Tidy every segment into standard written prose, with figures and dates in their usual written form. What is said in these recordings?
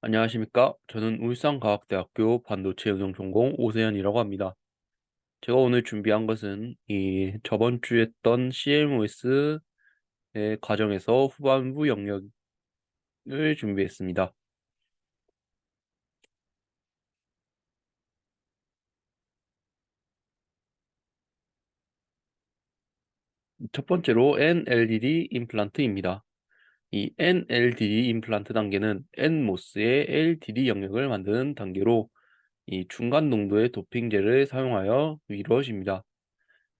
안녕하십니까? 저는 울산과학대학교 반도체 응용 전공 오세현이라고 합니다. 제가 오늘 준비한 것은 이 저번 주에 했던 CMOS의 과정에서 후반부 영역을 준비했습니다. 첫 번째로 NLDD 임플란트입니다. 이 NLDD 임플란트 단계는 NMOS의 LDD 영역을 만드는 단계로 이 중간 농도의 도핑제를 사용하여 이루어집니다.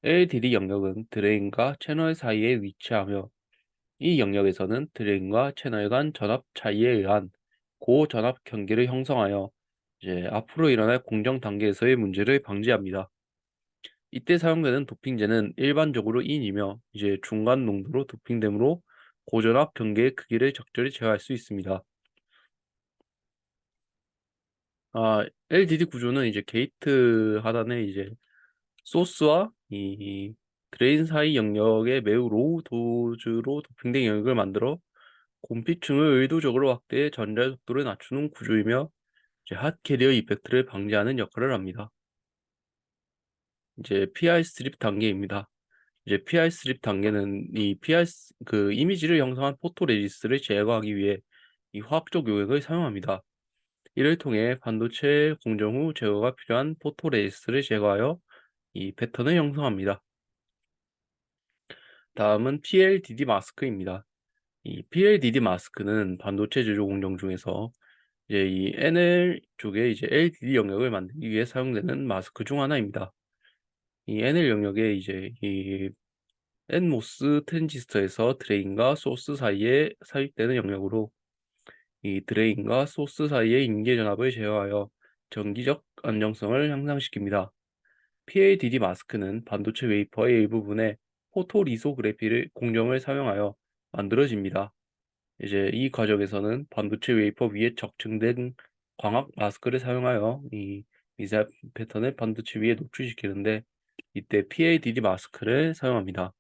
LDD 영역은 드레인과 채널 사이에 위치하며 이 영역에서는 드레인과 채널 간 전압 차이에 의한 고전압 경계를 형성하여 이제 앞으로 일어날 공정 단계에서의 문제를 방지합니다. 이때 사용되는 도핑제는 일반적으로 인이며 이제 중간 농도로 도핑되므로 고전압 경계의 크기를 적절히 제어할 수 있습니다. LDD 구조는 이제 게이트 하단에 이제 소스와 이 드레인 사이 영역의 매우 로우 도즈로 도핑된 영역을 만들어 공피층을 의도적으로 확대해 전자 속도를 낮추는 구조이며 이제 핫 캐리어 이펙트를 방지하는 역할을 합니다. 이제 PI 스트립 단계입니다. 이제 PI 스트립 단계는 이 그 이미지를 형성한 포토레지스트를 제거하기 위해 이 화학적 요액을 사용합니다. 이를 통해 반도체 공정 후 제거가 필요한 포토레지스트를 제거하여 이 패턴을 형성합니다. 다음은 PLDD 마스크입니다. 이 PLDD 마스크는 반도체 제조 공정 중에서 이제 이 NL 쪽에 이제 LDD 영역을 만들기 위해 사용되는 마스크 중 하나입니다. 이 NL 영역에 이제 이 NMOS 트랜지스터에서 드레인과 소스 사이에 삽입되는 영역으로 이 드레인과 소스 사이의 인계 전압을 제어하여 전기적 안정성을 향상시킵니다. PADD 마스크는 반도체 웨이퍼의 일부분에 포토리소그래피를 공정을 사용하여 만들어집니다. 이제 이 과정에서는 반도체 웨이퍼 위에 적층된 광학 마스크를 사용하여 이 미세 패턴을 반도체 위에 노출시키는데 이때 PADD 마스크를 사용합니다.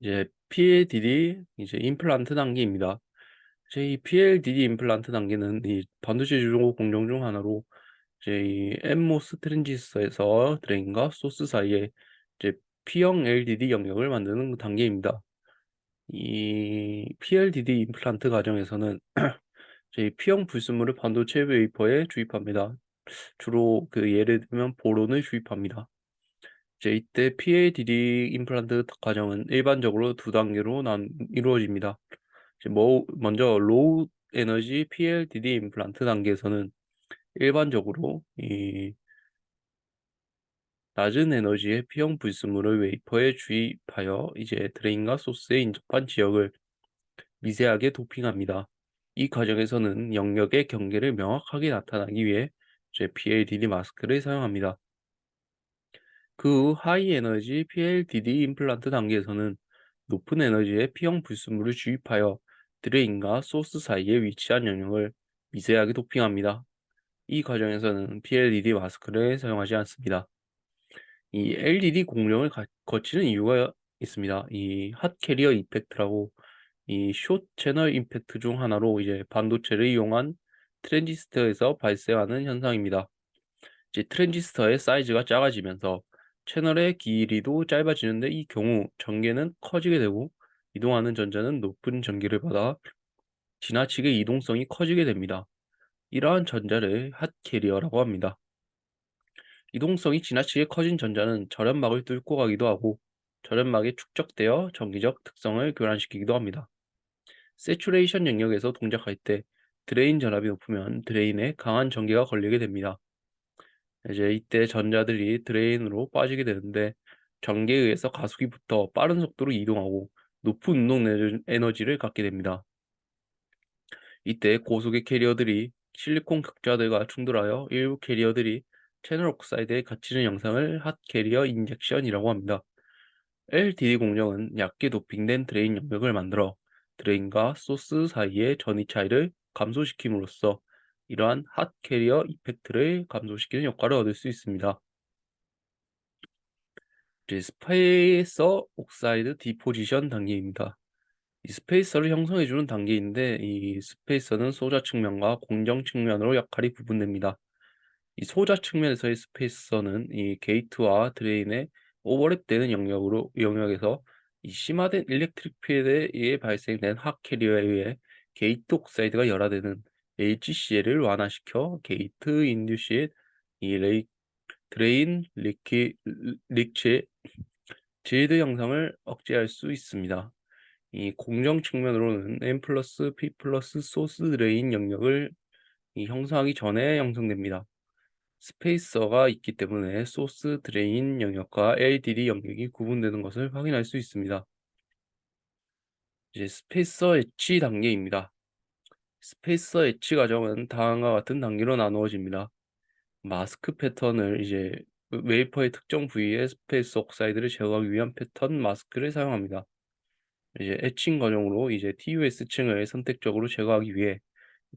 이제 PADD 이제 임플란트 단계입니다. 이제 이 PLDD 임플란트 단계는 이 반도체 주요 공정 중 하나로 이제 이 NMOS 트랜지스터에서 드레인과 소스 사이에 이제 P형 LDD 영역을 만드는 단계입니다. 이 PLDD 임플란트 과정에서는 저희 P형 불순물을 반도체 웨이퍼에 주입합니다. 주로 그 예를 들면 보론을 주입합니다. 이제 이때 PADD 임플란트 과정은 일반적으로 두 단계로 이루어집니다. 이제 먼저 로우 에너지 PLDD 임플란트 단계에서는 일반적으로 이 낮은 에너지의 P형 불순물을 웨이퍼에 주입하여 이제 드레인과 소스에 인접한 지역을 미세하게 도핑합니다. 이 과정에서는 영역의 경계를 명확하게 나타나기 위해 PLDD 마스크를 사용합니다. 그 후 하이 에너지 PLDD 임플란트 단계에서는 높은 에너지의 P형 불순물을 주입하여 드레인과 소스 사이에 위치한 영역을 미세하게 도핑합니다. 이 과정에서는 PLDD 마스크를 사용하지 않습니다. 이 LED 공룡을 거치는 이유가 있습니다. 이 핫 캐리어 이펙트라고 이 숏 채널 임팩트 중 하나로 이제 반도체를 이용한 트랜지스터에서 발생하는 현상입니다. 이제 트랜지스터의 사이즈가 작아지면서 채널의 길이도 짧아지는데 이 경우 전개는 커지게 되고 이동하는 전자는 높은 전기를 받아 지나치게 이동성이 커지게 됩니다. 이러한 전자를 핫 캐리어라고 합니다. 이동성이 지나치게 커진 전자는 절연막을 뚫고 가기도 하고 절연막에 축적되어 전기적 특성을 교란시키기도 합니다. 세츄레이션 영역에서 동작할 때 드레인 전압이 높으면 드레인에 강한 전기가 걸리게 됩니다. 이제 이때 전자들이 드레인으로 빠지게 되는데 전기에 의해서 가속이 붙어 빠른 속도로 이동하고 높은 운동 에너지를 갖게 됩니다. 이때 고속의 캐리어들이 실리콘 극자들과 충돌하여 일부 캐리어들이 채널 옥사이드에 갇히는 영상을 핫 캐리어 인젝션이라고 합니다. LDD 공정은 얕게 도핑된 드레인 영역을 만들어 드레인과 소스 사이의 전위 차이를 감소시킴으로써 이러한 핫 캐리어 이펙트를 감소시키는 효과를 얻을 수 있습니다. 이제 스페이서 옥사이드 디포지션 단계입니다. 이 스페이서를 형성해 주는 단계인데 이 스페이서는 소자 측면과 공정 측면으로 역할이 구분됩니다. 이 소자 측면에서의 스페이서는 이 게이트와 드레인의 오버랩되는 영역에서 이 심화된 일렉트릭 필드에 의해 발생된 핫 캐리어에 의해 게이트 옥사이드가 열화되는 HCl을 완화시켜 게이트 인듀시드 이 드레인 리치 질드 형성을 억제할 수 있습니다. 이 공정 측면으로는 N 플러스 P 플러스 소스 드레인 영역을 형성하기 전에 형성됩니다. 스페이서가 있기 때문에 소스 드레인 영역과 LDD 영역이 구분되는 것을 확인할 수 있습니다. 이제 스페이서 엣지 단계입니다. 스페이서 엣지 과정은 다음과 같은 단계로 나누어집니다. 마스크 패턴을 웨이퍼의 특정 부위에 스페이스 옥사이드를 제거하기 위한 패턴 마스크를 사용합니다. 이제 에칭 과정으로 TUS층을 선택적으로 제거하기 위해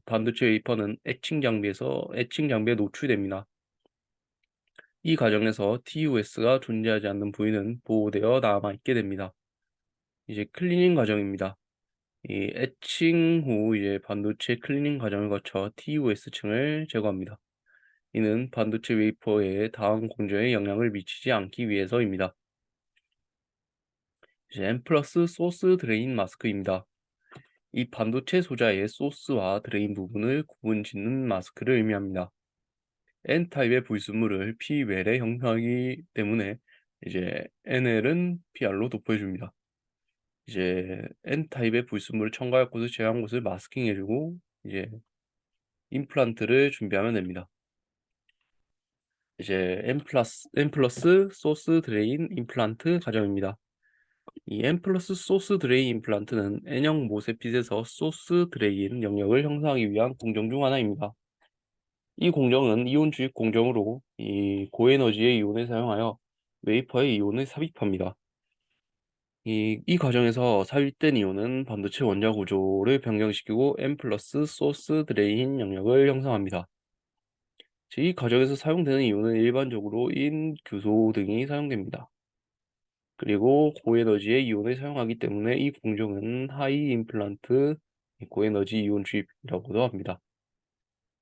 반도체 웨이퍼는 에칭 장비에 노출됩니다. 이 과정에서 TUS가 존재하지 않는 부위는 보호되어 남아있게 됩니다. 이제 클리닝 과정입니다. 이 에칭 후 반도체 클리닝 과정을 거쳐 TUS층을 제거합니다. 이는 반도체 웨이퍼의 다음 공정에 영향을 미치지 않기 위해서입니다. 이제 N 플러스 소스 드레인 마스크입니다. 이 반도체 소자의 소스와 드레인 부분을 구분짓는 마스크를 의미합니다. N타입의 불순물을 P웰에 형성하기 때문에 NL은 PR로 도포해줍니다. N타입의 불순물을 첨가할 곳을 제외한 곳을 마스킹해주고 임플란트를 준비하면 됩니다. N 플러스 소스 드레인 임플란트 과정입니다. 이 N 플러스 소스 드레인 임플란트는 N형 모세핏에서 소스 드레인 영역을 형성하기 위한 공정 중 하나입니다. 이 공정은 이온 주입 공정으로 이 고에너지의 이온을 사용하여 웨이퍼의 이온을 삽입합니다. 이 과정에서 삽입된 이온은 반도체 원자 구조를 변경시키고 N 플러스 소스 드레인 영역을 형성합니다. 이 과정에서 사용되는 이온은 일반적으로 인규소 등이 사용됩니다. 그리고 고에너지의 이온을 사용하기 때문에 이 공정은 하이 임플란트 고에너지 이온 주입이라고도 합니다.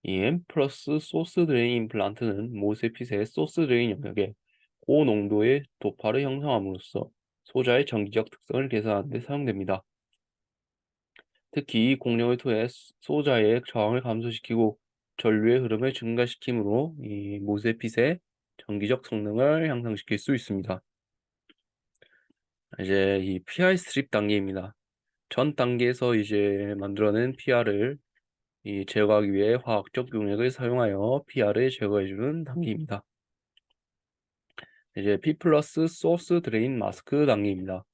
이 N 플러스 소스 드레인 임플란트는 모세핏의 소스 드레인 영역에 고농도의 도파를 형성함으로써 소자의 전기적 특성을 개선하는 데 사용됩니다. 특히 이 공정을 통해 소자의 저항을 감소시키고 전류의 흐름을 증가시키므로 이 모세핏의 전기적 성능을 향상시킬 수 있습니다. 이제 이 PR 스트립 단계입니다. 전 단계에서 만들어낸 PR을 제거하기 위해 화학적 용액을 사용하여 PR을 제거해주는 단계입니다. P 플러스 소스 드레인 마스크 단계입니다.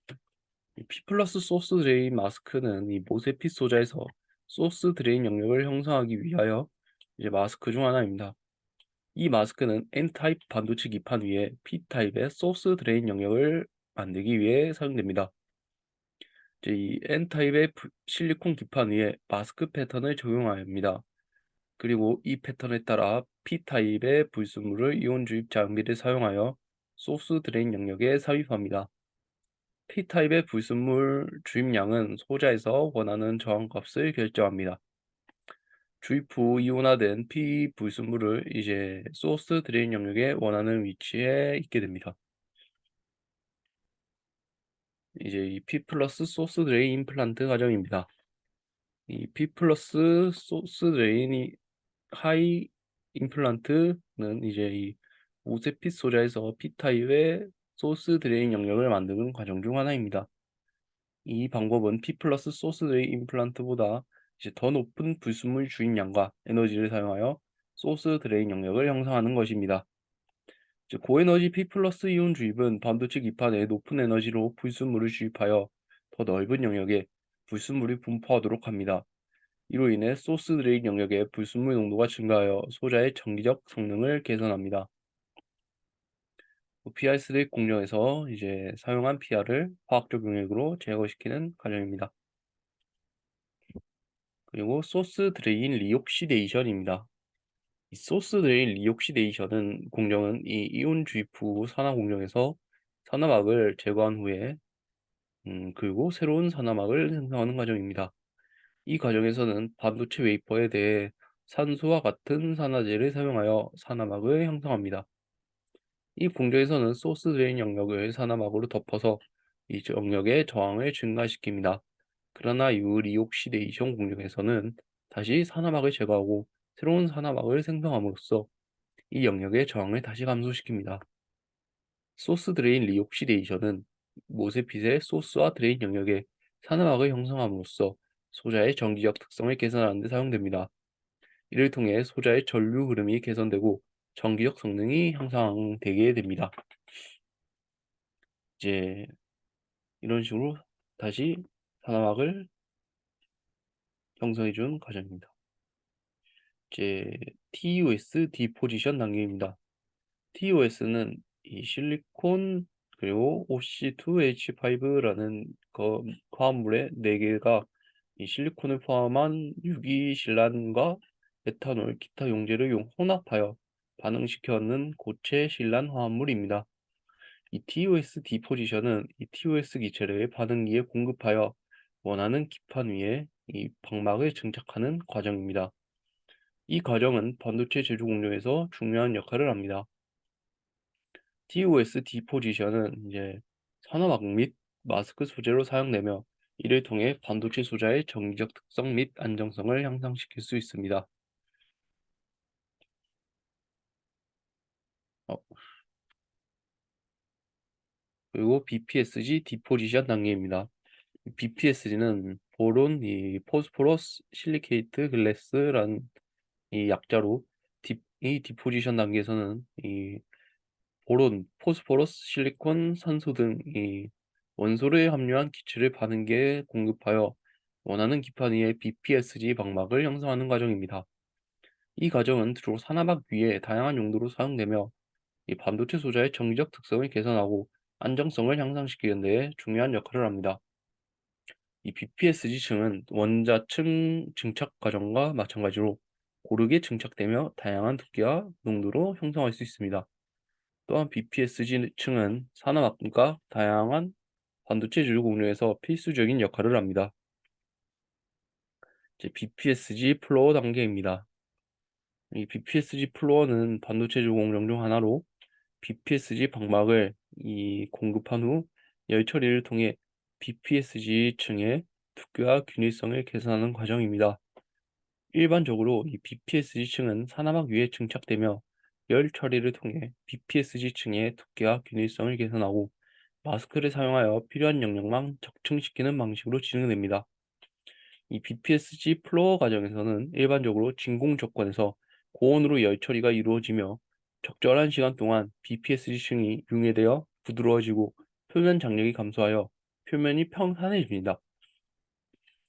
P 플러스 소스 드레인 마스크는 이 모세핏 소자에서 소스 드레인 영역을 형성하기 위하여 마스크 중 하나입니다. 이 마스크는 N타입 반도체 기판 위에 P타입의 소스 드레인 영역을 만들기 위해 사용됩니다. 이 N타입의 실리콘 기판 위에 마스크 패턴을 적용합니다. 그리고 이 패턴에 따라 P타입의 불순물을 이온 주입 장비를 사용하여 소스 드레인 영역에 삽입합니다. P타입의 불순물 주입량은 소자에서 원하는 저항값을 결정합니다. 주입 후 이온화된 P 불순물을 소스 드레인 영역에 원하는 위치에 있게 됩니다. 이 P 플러스 소스 드레인 임플란트 과정입니다. 이 P 플러스 소스 드레인이 하이 임플란트는 이 오세핏 소자에서 P타입의 소스 드레인 영역을 만드는 과정 중 하나입니다. 이 방법은 P 플러스 소스 드레인 임플란트보다 더 높은 불순물 주입량과 에너지를 사용하여 소스 드레인 영역을 형성하는 것입니다. 고에너지 P 플러스 이온 주입은 반도체 기판에 높은 에너지로 불순물을 주입하여 더 넓은 영역에 불순물이 분포하도록 합니다. 이로 인해 소스 드레인 영역의 불순물 농도가 증가하여 소자의 전기적 성능을 개선합니다. PR 스레이 공정에서 사용한 PR을 화학적 용액으로 제거시키는 과정입니다. 그리고 소스 드레인 리옥시데이션입니다. 이 소스 드레인 리옥시데이션은 공정은 이 이온 주입 후 산화 공정에서 산화막을 제거한 후에 그리고 새로운 산화막을 생성하는 과정입니다. 이 과정에서는 반도체 웨이퍼에 대해 산소와 같은 산화제를 사용하여 산화막을 형성합니다. 이 공정에서는 소스 드레인 영역을 산화막으로 덮어서 이 영역의 저항을 증가시킵니다. 그러나 이후 리옥시데이션 공정에서는 다시 산화막을 제거하고 새로운 산화막을 생성함으로써 이 영역의 저항을 다시 감소시킵니다. 소스 드레인 리옥시데이션은 모세핏의 소스와 드레인 영역에 산화막을 형성함으로써 소자의 전기적 특성을 개선하는 데 사용됩니다. 이를 통해 소자의 전류 흐름이 개선되고 전기적 성능이 향상되게 됩니다. 이제 이런 식으로 다시 산화막을 형성해 준 과정입니다. 이제 TOS 디포지션 단계입니다. TOS는 이 실리콘 그리고 OC2H5라는 화합물의 4개가 이 실리콘을 포함한 유기실란과 에탄올, 기타 용제를 혼합하여 반응시켜는 고체 실란 화합물입니다. 이 TOS 디포지션은 이 TOS 기체를 반응기에 공급하여 원하는 기판 위에 이 방막을 증착하는 과정입니다. 이 과정은 반도체 제조 공정에서 중요한 역할을 합니다. TOS 디포지션은 이제 산화막 및 마스크 소재로 사용되며 이를 통해 반도체 소자의 정기적 특성 및 안정성을 향상시킬 수 있습니다. 어, 그리고 BPSG 디포지션 단계입니다. BPSG는 보론, 이 포스포러스 실리케이트 글래스라는 이 약자로 이 디포지션 단계에서는 이 보론, 포스포러스, 실리콘, 산소 등 이 원소를 함유한 기체를 반응기에 공급하여 원하는 기판 위에 BPSG 방막을 형성하는 과정입니다. 이 과정은 주로 산화막 위에 다양한 용도로 사용되며 이 반도체 소자의 정기적 특성을 개선하고 안정성을 향상시키는 데 중요한 역할을 합니다. 이 BPSG층은 원자층 증착 과정과 마찬가지로 고르게 증착되며 다양한 두께와 농도로 형성할 수 있습니다. 또한 BPSG층은 산화막과 다양한 반도체 제조 공정에서 필수적인 역할을 합니다. 이제 BPSG 플로어 단계입니다. 이 BPSG 플로어는 반도체 제조 공정 중 하나로 BPSG 방막을 공급한 후 열 처리를 통해 BPSG층의 두께와 균일성을 개선하는 과정입니다. 일반적으로 이 BPSG층은 산화막 위에 증착되며 열 처리를 통해 BPSG층의 두께와 균일성을 개선하고 마스크를 사용하여 필요한 영역만 적층시키는 방식으로 진행됩니다. 이 BPSG 플로어 과정에서는 일반적으로 진공 조건에서 고온으로 열 처리가 이루어지며 적절한 시간 동안 BPSG층이 융해되어 부드러워지고 표면 장력이 감소하여 표면이 평탄해집니다.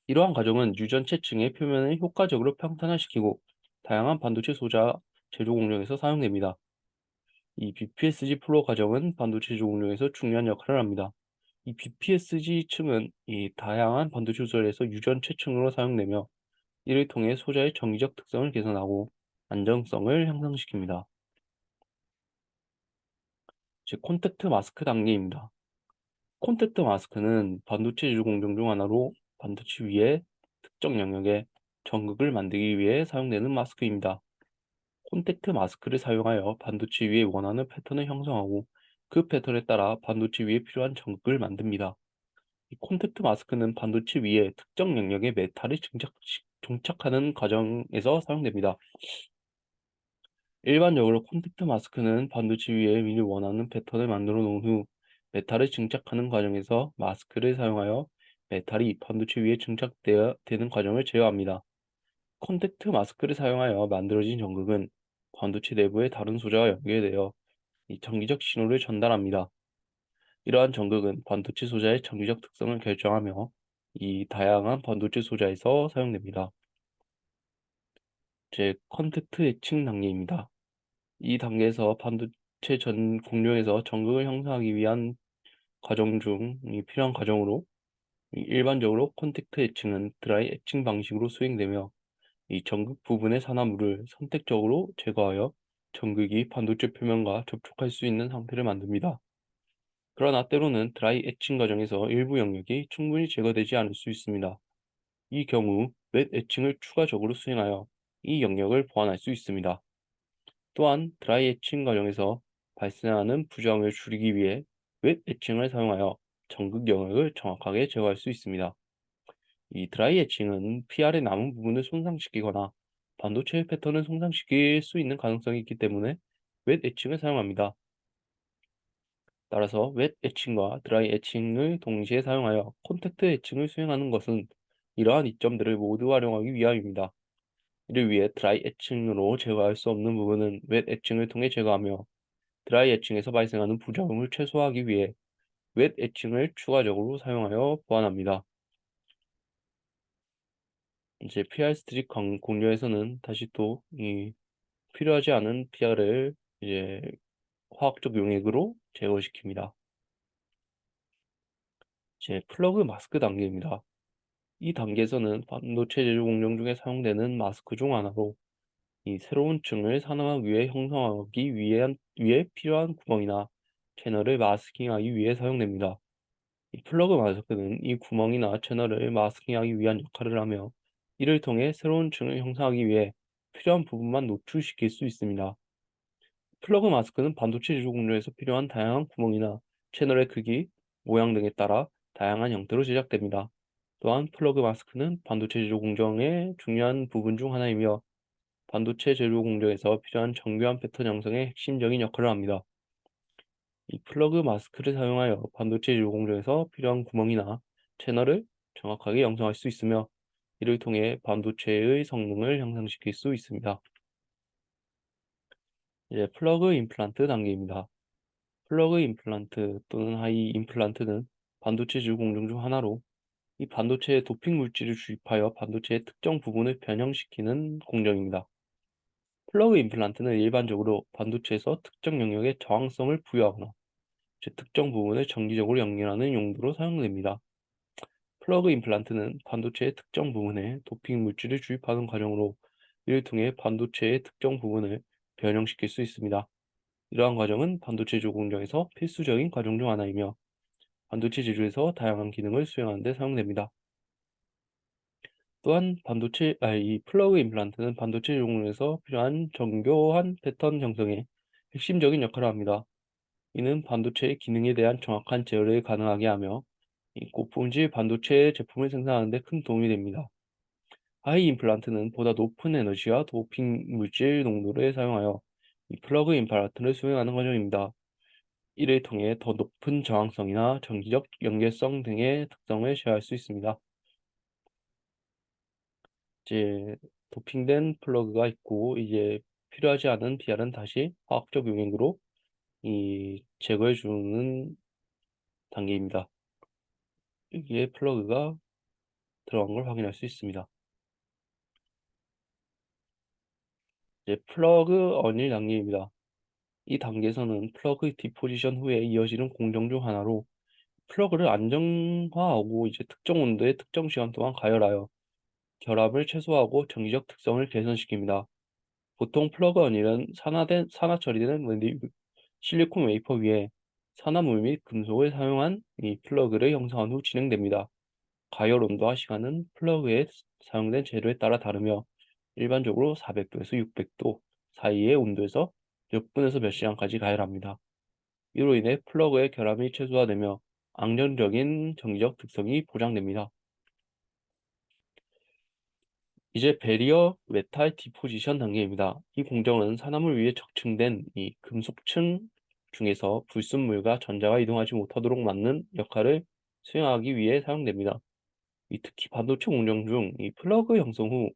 이러한 과정은 유전체층의 표면을 효과적으로 평탄화시키고 다양한 반도체 소자 제조 공정에서 사용됩니다. 이 BPSG 플로어 과정은 반도체 제조 공정에서 중요한 역할을 합니다. 이 BPSG층은 이 다양한 반도체 소재에서 유전체층으로 사용되며 이를 통해 소자의 정기적 특성을 개선하고 안정성을 향상시킵니다. 즉 콘택트 마스크 단계입니다. 콘택트 마스크는 반도체 제조 공정 중 하나로 반도체 위에 특정 영역에 전극을 만들기 위해 사용되는 마스크입니다. 콘택트 마스크를 사용하여 반도체 위에 원하는 패턴을 형성하고 그 패턴에 따라 반도체 위에 필요한 전극을 만듭니다. 이 콘택트 마스크는 반도체 위에 특정 영역의 메탈을 정착하는 과정에서 사용됩니다. 일반적으로 콘택트 마스크는 반도체 위에 미리 원하는 패턴을 만들어 놓은 후 메탈을 증착하는 과정에서 마스크를 사용하여 메탈이 반도체 위에 되는 과정을 제어합니다. 콘택트 마스크를 사용하여 만들어진 전극은 반도체 내부의 다른 소자와 연결되어 이 전기적 신호를 전달합니다. 이러한 전극은 반도체 소자의 전기적 특성을 결정하며 이 다양한 반도체 소자에서 사용됩니다. 제 컨택트 애칭 단계입니다. 이 단계에서 반도체 전 공정에서 전극을 형성하기 위한 과정 중 필요한 과정으로 일반적으로 콘택트 애칭은 드라이 애칭 방식으로 수행되며 이 전극 부분의 산화물을 선택적으로 제거하여 전극이 반도체 표면과 접촉할 수 있는 상태를 만듭니다. 그러나 때로는 드라이 에칭 과정에서 일부 영역이 충분히 제거되지 않을 수 있습니다. 이 경우 웹 에칭을 추가적으로 수행하여 이 영역을 보완할 수 있습니다. 또한 드라이 에칭 과정에서 발생하는 부저항을 줄이기 위해 웹 에칭을 사용하여 전극 영역을 정확하게 제거할 수 있습니다. 이 드라이 에칭은 PR의 남은 부분을 손상시키거나 반도체의 패턴을 손상시킬 수 있는 가능성이 있기 때문에 웹 에칭을 사용합니다. 따라서 웹 에칭과 드라이 에칭을 동시에 사용하여 콘택트 에칭을 수행하는 것은 이러한 이점들을 모두 활용하기 위함입니다. 이를 위해 드라이 에칭으로 제거할 수 없는 부분은 웹 에칭을 통해 제거하며 드라이 에칭에서 발생하는 부작용을 최소화하기 위해 웹 에칭을 추가적으로 사용하여 보완합니다. 이제 PR 스트릭 공료에서는 다시 또 이 필요하지 않은 PR을 이제 화학적 용액으로 제거시킵니다. 이제 플러그 마스크 단계입니다. 이 단계에서는 반도체 제조 공정 중에 사용되는 마스크 중 하나로 이 새로운 층을 산화하기 위해 형성하기 위해 필요한 구멍이나 채널을 마스킹하기 위해 사용됩니다. 이 플러그 마스크는 이 구멍이나 채널을 마스킹하기 위한 역할을 하며 이를 통해 새로운 층을 형성하기 위해 필요한 부분만 노출시킬 수 있습니다. 플러그 마스크는 반도체 제조 공정에서 필요한 다양한 구멍이나 채널의 크기, 모양 등에 따라 다양한 형태로 제작됩니다. 또한 플러그 마스크는 반도체 제조 공정의 중요한 부분 중 하나이며 반도체 제조 공정에서 필요한 정교한 패턴 형성에 핵심적인 역할을 합니다. 이 플러그 마스크를 사용하여 반도체 제조 공정에서 필요한 구멍이나 채널을 정확하게 형성할 수 있으며 이를 통해 반도체의 성능을 향상시킬 수 있습니다. 이제 플러그 임플란트 단계입니다. 플러그 임플란트 또는 하이 임플란트는 반도체 제조 공정 중 하나로 이 반도체에 도핑 물질을 주입하여 반도체의 특정 부분을 변형시키는 공정입니다. 플러그 임플란트는 일반적으로 반도체에서 특정 영역에 저항성을 부여하거나 특정 부분을 정기적으로 연결하는 용도로 사용됩니다. 플러그 임플란트는 반도체의 특정 부분에 도핑 물질을 주입하는 과정으로 이를 통해 반도체의 특정 부분을 변형시킬 수 있습니다. 이러한 과정은 반도체 제조 공정에서 필수적인 과정 중 하나이며 반도체 제조에서 다양한 기능을 수행하는 데 사용됩니다. 또한 이 플러그 임플란트는 반도체 제조 공정에서 필요한 정교한 패턴 형성에 핵심적인 역할을 합니다. 이는 반도체의 기능에 대한 정확한 제어를 가능하게 하며 이 고품질 반도체 제품을 생산하는 데 큰 도움이 됩니다. 하이 임플란트는 보다 높은 에너지와 도핑 물질 농도를 사용하여 이 플러그 임플란트를 수행하는 과정입니다. 이를 통해 더 높은 저항성이나 정기적 연결성 등의 특성을 제어할 수 있습니다. 이제 도핑된 플러그가 있고 이제 필요하지 않은 PR은 다시 화학적 용액으로 제거해 주는 단계입니다. 여기에 플러그가 들어간 걸 확인할 수 있습니다. 이제 플러그 어닐 단계입니다. 이 단계에서는 플러그 디포지션 후에 이어지는 공정 중 하나로 플러그를 안정화하고 이제 특정 온도에 특정 시간 동안 가열하여 결합을 최소화하고 정기적 특성을 개선시킵니다. 보통 플러그 어닐은 산화 처리된 실리콘 웨이퍼 위에 산화물 및 금속을 사용한 이 플러그를 형성한 후 진행됩니다. 가열 온도와 시간은 플러그에 사용된 재료에 따라 다르며 일반적으로 400도에서 600도 사이의 온도에서 몇 분에서 몇 시간까지 가열합니다. 이로 인해 플러그의 결함이 최소화되며 안정적인 정기적 특성이 보장됩니다. 이제 배리어 메탈 디포지션 단계입니다. 이 공정은 산화물 위에 적층된 이 금속층 중에서 불순물과 전자가 이동하지 못하도록 막는 역할을 수행하기 위해 사용됩니다. 특히 반도체 공정 중 이 플러그 형성 후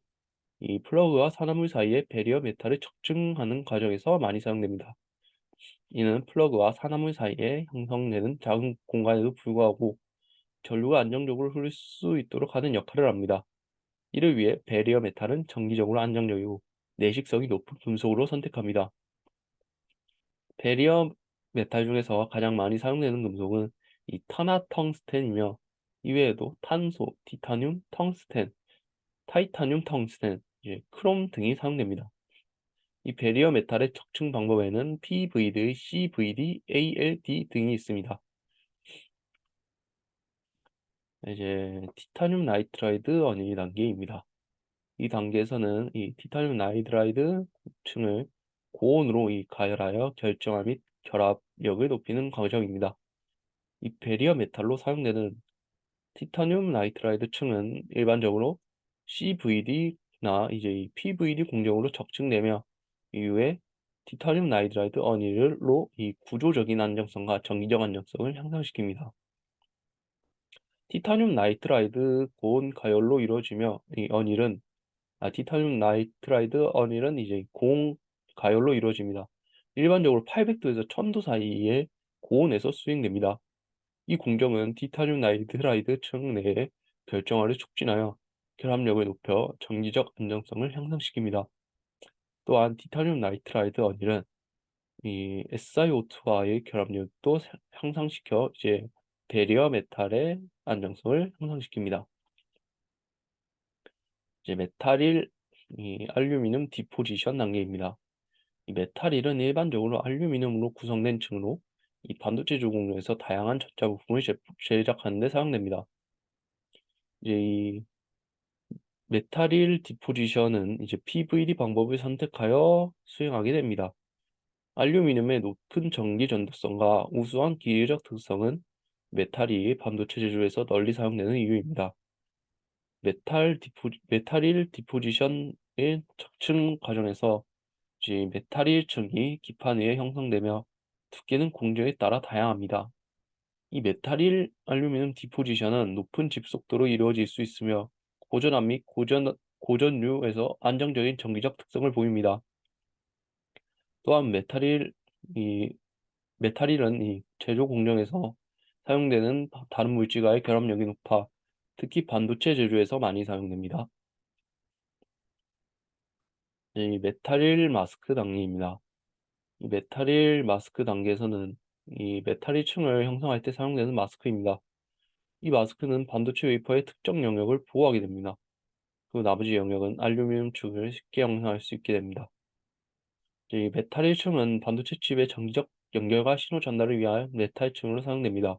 이 플러그와 산화물 사이에 배리어 메탈을 적층하는 과정에서 많이 사용됩니다. 이는 플러그와 산화물 사이에 형성되는 작은 공간에도 불구하고 전류가 안정적으로 흐를 수 있도록 하는 역할을 합니다. 이를 위해 배리어 메탈은 정기적으로 안정적이고 내식성이 높은 금속으로 선택합니다. 배리어 메탈 중에서 가장 많이 사용되는 금속은 이 탄화 텅스텐이며 이외에도 탄소, 티타늄, 텅스텐, 타이타늄 텅스텐, 크롬 등이 사용됩니다. 이 배리어 메탈의 적층 방법에는 PVD, CVD, ALD 등이 있습니다. 이제 티타늄 나이트라이드 언이 단계입니다. 이 단계에서는 이 티타늄 나이트라이드 층을 고온으로 가열하여 결정화 및 결합력을 높이는 과정입니다. 이 베리어 메탈로 사용되는 티타늄 나이트라이드 층은 일반적으로 CVD나 이제 이 PVD 공정으로 적층되며 이후에 티타늄 나이트라이드 어니를로 이 구조적인 안정성과 정기적 안정성을 향상시킵니다. 티타늄 나이트라이드 고온 가열로 이루어지며 이 어닐은 티타늄 나이트라이드 어닐은 이제 고온 가열로 이루어집니다. 일반적으로 800도에서 1000도 사이의 고온에서 수행됩니다. 이 공정은 티타늄 나이트라이드 층 내의 결정화를 촉진하여 결합력을 높여 정기적 안정성을 향상시킵니다. 또한 티타늄 나이트라이드 어닐은 이 SiO2와의 결합력도 향상시켜 이제 베리어 메탈의 안정성을 향상시킵니다. 이제 메탈일 알루미늄 디포지션 단계입니다. 이 메탈일은 일반적으로 알루미늄으로 구성된 층으로 이 반도체 주공정에서 다양한 전자 부품을 제작하는 데 사용됩니다. 이제 이 메탈일 디포지션은 이제 PVD 방법을 선택하여 수행하게 됩니다. 알루미늄의 높은 전기 전도성과 우수한 기계적 특성은 메탈이 반도체 제조에서 널리 사용되는 이유입니다. 메탈일 디포지션의 적층 과정에서 메탈일 층이 기판 위에 형성되며 두께는 공정에 따라 다양합니다. 이 메탈일 알루미늄 디포지션은 높은 집속도로 이루어질 수 있으며 고전압 및 고전류에서 안정적인 전기적 특성을 보입니다. 또한 이 메탈일은 이 제조 공정에서 사용되는 다른 물질과의 결합력이 높아 특히 반도체 제조에서 많이 사용됩니다. 이 메탈일 마스크 단계입니다. 이 메탈일 마스크 단계에서는 이 메탈일 층을 형성할 때 사용되는 마스크입니다. 이 마스크는 반도체 웨이퍼의 특정 영역을 보호하게 됩니다. 그 나머지 영역은 알루미늄 층을 쉽게 형성할 수 있게 됩니다. 이 메탈일 층은 반도체 칩의 정기적 연결과 신호 전달을 위한 메탈 층으로 사용됩니다.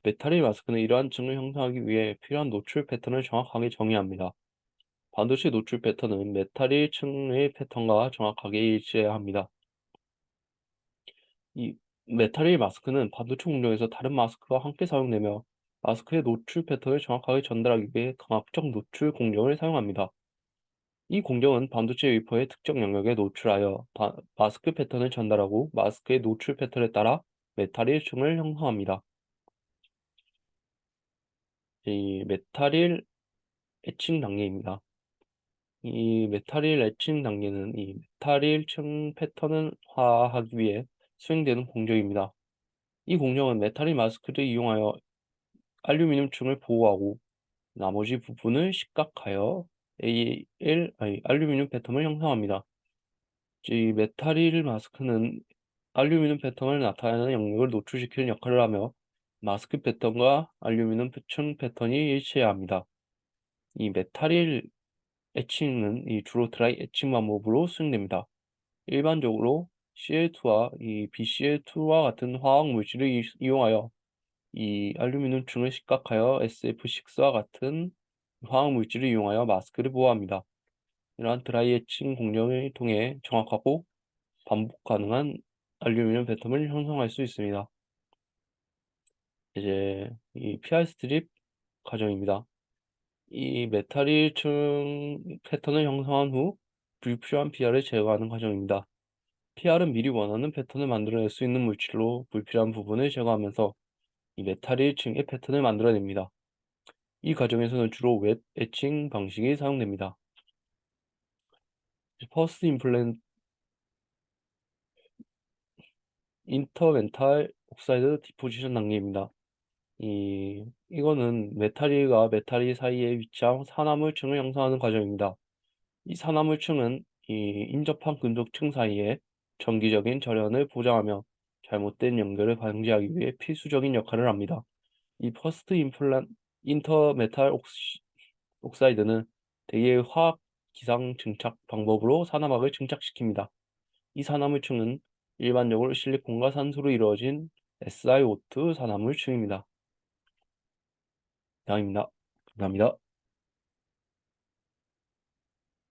메탈일 마스크는 이러한 층을 형성하기 위해 필요한 노출 패턴을 정확하게 정의합니다. 반도체 노출 패턴은 메탈일 층의 패턴과 정확하게 일치해야 합니다. 이 메탈일 마스크는 반도체 공정에서 다른 마스크와 함께 사용되며 마스크의 노출 패턴을 정확하게 전달하기 위해 광학적 노출 공정을 사용합니다. 이 공정은 반도체 웨이퍼의 특정 영역에 노출하여 마스크 패턴을 전달하고 마스크의 노출 패턴에 따라 메탈일 층을 형성합니다. 이 메탈일 에칭 단계입니다. 이 메탈일 에칭 단계는 이 메탈일 층 패턴을 화하기 위해 수행되는 공정입니다. 이 공정은 메탈일 마스크를 이용하여 알루미늄 층을 보호하고 나머지 부분을 식각하여 알루미늄 패턴을 형성합니다. 이 메탈릴 마스크는 알루미늄 패턴을 나타내는 영역을 노출시키는 역할을 하며 마스크 패턴과 알루미늄 층 패턴이 일치해야 합니다. 이 메탈릴 에칭은 주로 드라이 에칭 방법으로 수행됩니다. 일반적으로 CL2와 이 BCL2와 같은 화학 물질을 이용하여 이 알루미늄 층을 식각하여 SF6와 같은 화학 물질을 이용하여 마스크를 보호합니다. 이러한 드라이 에칭 공정을 통해 정확하고 반복 가능한 알루미늄 패턴을 형성할 수 있습니다. 이제 이 PR 스트립 과정입니다. 이 메탈일층 패턴을 형성한 후 불필요한 PR을 제거하는 과정입니다. PR은 미리 원하는 패턴을 만들어낼 수 있는 물질로 불필요한 부분을 제거하면서 이 메탈일층의 패턴을 만들어냅니다. 이 과정에서는 주로 웹 에칭 방식이 사용됩니다. 퍼스트 임플랜트 인터멘탈 옥사이드 디포지션 단계입니다. 이거는 메탈과 메탈 사이에 위치한 산화물층을 형성하는 과정입니다. 이 산화물층은 인접한 금속층 사이에 정기적인 절연을 보장하며 잘못된 연결을 방지하기 위해 필수적인 역할을 합니다. 이 퍼스트 인터메탈 옥사이드는 대개의 화학 기상 증착 방법으로 산화막을 증착시킵니다. 이 산화물층은 일반적으로 실리콘과 산소로 이루어진 SiO2 산화물층입니다. 이상입니다. 감사합니다.